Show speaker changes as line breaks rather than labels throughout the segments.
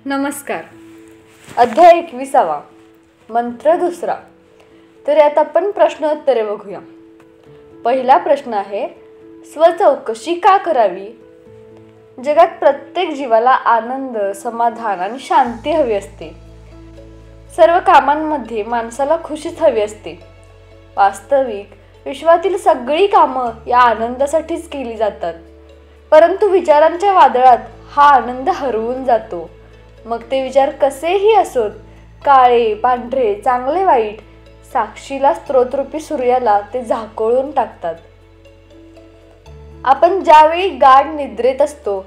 नमस्कार. अध्याय 21. मंत्र 2. तर यात आपण प्रश्नोत्तरे बघूया. पहिला प्रश्न आहे, स्वचौकशी का करावी? जगात प्रत्येक जीवाला आनंद, समाधान आणि शांती हवी असते. सर्व कामांमध्ये माणसाला खुशीच हवी असते. वास्तविक विश्वातील सगळी कामं या आनंदासाठीच केली जातात. परंतु विचारांच्या वादळात हा आनंद हरवून जातो. मग ते विचार कसेही असोत, काळे, पांढरे, चांगले, वाईट, साक्षीला स्त्रोतरूपी सूर्याला ते झाकोळून टाकतात. आपण ज्यावेळी गाढ निद्रेत असतो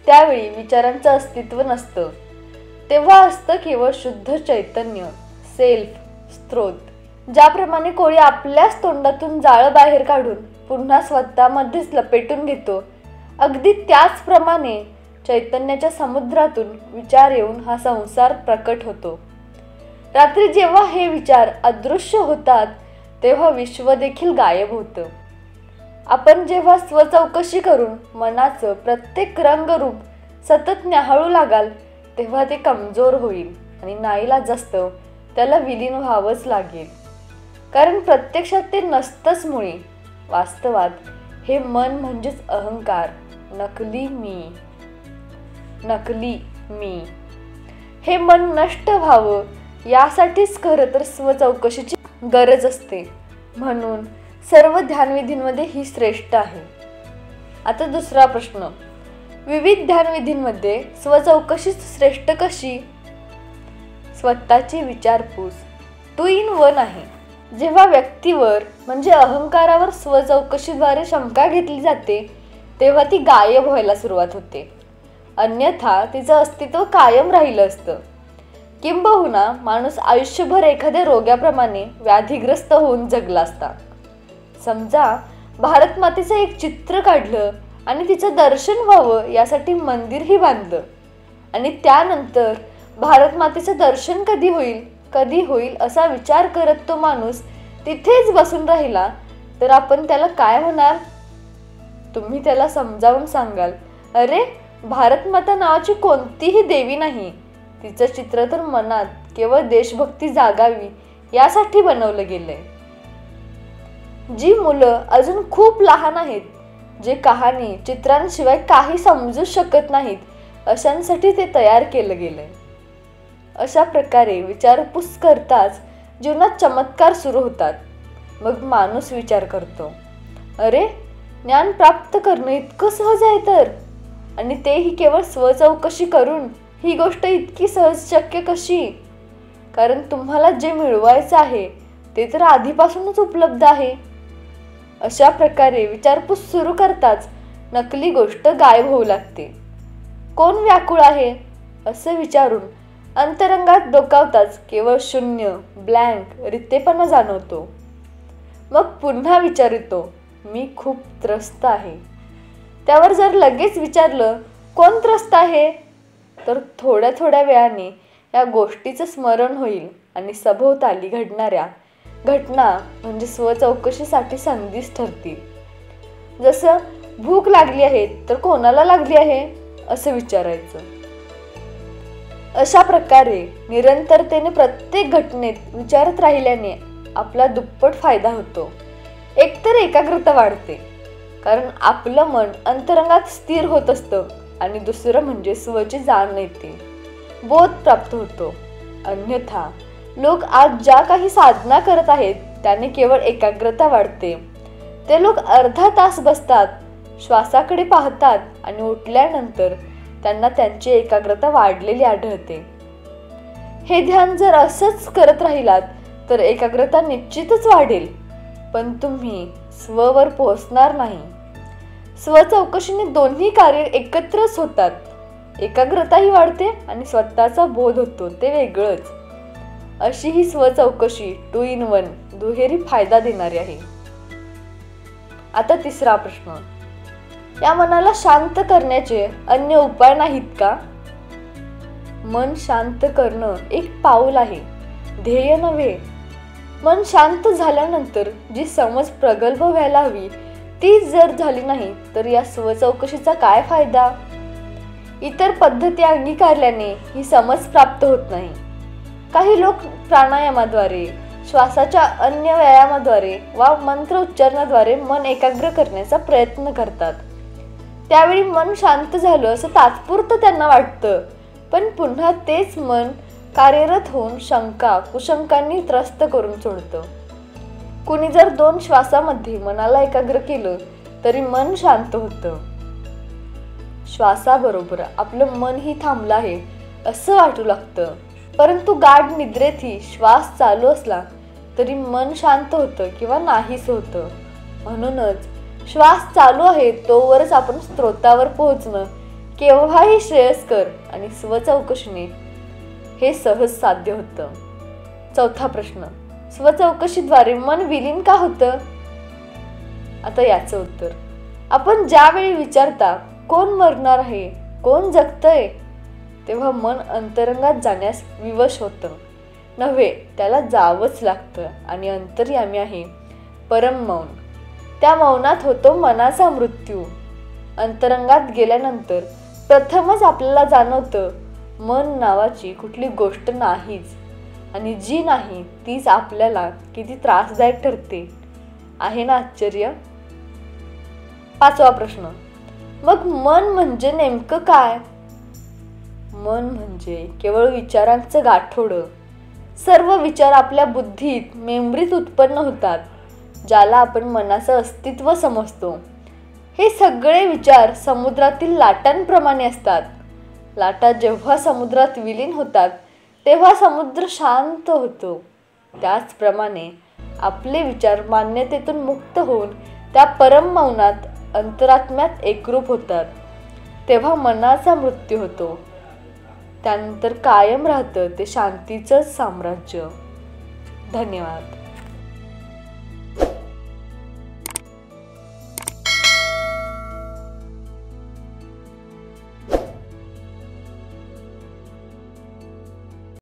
त्यावेळी विचारांचं अस्तित्व नसतं. तेव्हा असतं केवळ शुद्ध चैतन्य, सेल्फ, स्त्रोत. ज्याप्रमाणे कोळी आपल्याच तोंडातून जाळं बाहेर काढून पुन्हा स्वतःमध्येच लपेटून घेतो, अगदी त्याचप्रमाणे चैतन्याच्या समुद्रातून विचार येऊन हा संसार प्रकट होतो. रात्री जेव्हा हे विचार अदृश्य होतात तेव्हा विश्व देखील गायब होतं. आपण जेव्हा स्वचौकशी करून मनाचं प्रत्येक रंगरूप सतत न्याहाळू लागाल तेव्हा ते कमजोर होईल आणि नाईलाजास्तव त्याला विलीन व्हावंच लागेल. कारण प्रत्यक्षात ते नसतंच मुळी. वास्तवात हे मन म्हणजेच अहंकार, नकली मी. हे मन नष्ट व्हावं यासाठीच खरं तर स्वचौकशीची गरज असते. म्हणून सर्व ध्यानविधींमध्ये ही श्रेष्ठ आहे. आता दुसरा प्रश्न, विविध ध्यानविधींमध्ये स्वचौकशी श्रेष्ठ कशी? स्वतःची विचारपूस 2 in 1 आहे. जेव्हा व्यक्तीवर म्हणजे अहंकारावर स्वचौकशीद्वारे शंका घेतली जाते तेव्हा ती गायब व्हायला सुरुवात होते. अन्यथा तिचं अस्तित्व कायम राहिलं असतं. किंबहुना माणूस आयुष्यभर एखाद्या रोग्याप्रमाणे व्याधीग्रस्त होऊन जगला असता. समजा भारत मातेचं एक चित्र काढलं आणि तिचं दर्शन व्हावं यासाठी मंदिरही बांधलं आणि त्यानंतर भारत मातेचं दर्शन कधी होईल असा विचार करत तो माणूस तिथेच बसून राहिला तर आपण त्याला काय म्हणाल? तुम्ही त्याला समजावून सांगाल, अरे भारत माता नावाची कोणतीही देवी नाही. तिचं चित्र तर मनात केवळ देशभक्ती जागावी यासाठी बनवलं गेलंय. जी मुलं अजून खूप लहान आहेत, जे कहाणी चित्रांशिवाय काही समजू शकत नाहीत, अशांसाठी ते तयार केलं गेलंय. अशा प्रकारे विचारपूस करताच जीवनात चमत्कार सुरू होतात. मग माणूस विचार करतो, अरे ज्ञान प्राप्त करणं इतकं सहज आहे तर, आणि तेही केवळ स्वचौकशी करून ही गोष्ट इतकी सहज शक्य कशी? कारण तुम्हाला जे मिळवायचं आहे ते तर आधीपासूनच उपलब्ध आहे. अशा प्रकारे विचारपूस सुरू करताच नकली गोष्ट गायब होऊ लागते. कोण व्याकुळ आहे असं विचारून अंतरंगात डोकावताच केवळ शून्य, ब्लँक, रितेपणा जाणवतो. मग पुन्हा विचार येतो, मी खूप त्रस्त आहे. त्यावर जर लगेच विचारलं, कोण त्रस्त आहे, तर थोड्या वेळाने या गोष्टीचं स्मरण होईल आणि सभोवताली घडणाऱ्या घटना म्हणजे स्वचौकशीसाठी संधीच ठरतील. जसं भूक लागली आहे तर कोणाला लागली आहे असं विचारायचं. अशा प्रकारे निरंतरतेने प्रत्येक घटनेत विचारत राहिल्याने आपला दुप्पट फायदा होतो. एकतर एकाग्रता वाढते, कारण आपलं मन अंतरंगात स्थिर होत असतं, आणि दुसरं म्हणजे स्वची जाण येते, बोध प्राप्त होतो. अन्यथा लोक आज ज्या काही साधना करत आहेत त्याने केवळ एकाग्रता वाढते. ते लोक अर्धा तास बसतात, श्वासाकडे पाहतात आणि उठल्यानंतर त्यांना त्यांची एकाग्रता वाढलेली आढळते. हे ध्यान जर असंच करत राहिलात तर एकाग्रता निश्चितच वाढेल, पण तुम्ही स्ववर पोहोचणार नाही. स्वचौकशीने दोन्ही कार्य एकत्रच होतात. एकाग्रताही वाढते आणि स्वतःचा बोध होतो, ते वेगळंच. अशी ही स्वचौकशी 2 in 1 दुहेरी फायदा देणारी आहे. आता तिसरा प्रश्न, या मनाला शांत करण्याचे अन्य उपाय नाहीत का? मन शांत करणं एक पाऊल आहे, ध्येय नव्हे. मन शांत झाल्यानंतर जी समज प्रगल्भ व्हायला हवी ती जर झाली नाही तर या स्वचौकशीचा काय फायदा? इतर पद्धती अंगीकारल्याने ही समज प्राप्त होत नाही. काही लोक प्राणायामाद्वारे, श्वासाच्या अन्य व्यायामाद्वारे वा मंत्र उच्चारणाद्वारे मन एकाग्र करण्याचा प्रयत्न करतात. त्यावेळी मन शांत झालं असं तात्पुरतं त्यांना वाटतं, पण पुन्हा तेच मन कार्यरत होऊन शंका कुशंकांनी त्रस्त करून सोडतं. कुणी जर 2 श्वासामध्ये मनाला एकाग्र केलं तरी मन शांत होतं. श्वासाबरोबर आपलं मनही थांबलं आहे असं वाटू लागतं. परंतु गाढ निद्रेतही श्वास चालू असला तरी मन शांत होतं किंवा नाहीस होतं. म्हणूनच श्वास चालू आहे तोवरच आपण स्त्रोतावर पोहोचणं केव्हाही श्रेयस्कर आणि स्वचौकशीने हे सहज साध्य होतं. 4था प्रश्न, स्वचौकशीद्वारे मन विलीन का होतं? आता याचं उत्तर, आपण ज्यावेळी विचारता कोण मरणार आहे, कोण जगतंय, तेव्हा मन अंतरंगात जाण्यास विवश होतं. नव्हे, त्याला जावंच लागतं आणि अंतर्यामी आहे परम मौन. त्या मौनात होतो मनाचा मृत्यू. अंतरंगात गेल्यानंतर प्रथमच आपल्याला जाणवतं मन नावाची कुठली गोष्ट नाहीच, आणि जी नाही तीच आपल्याला किती त्रासदायक ठरते. आहे ना आश्चर्य? 5वा प्रश्न, मग मन म्हणजे नेमकं काय? मन म्हणजे केवळ विचारांचं गाठोडं. सर्व विचार आपल्या बुद्धीत, मेमरीत उत्पन्न होतात, ज्याला आपण मनाचं अस्तित्व समजतो. हे सगळे विचार समुद्रातील लाटांप्रमाणे असतात. लाटा जेव्हा समुद्रात विलीन होतात तेव्हा समुद्र शांत होतो. त्याचप्रमाणे आपले विचार मान्यतेतून मुक्त होऊन त्या परम मौनात अंतरात्म्यात एकरूप होतात. तेव्हा मनाचा मृत्यू होतो. त्यानंतर कायम राहतं ते शांतीचंच साम्राज्य. धन्यवाद.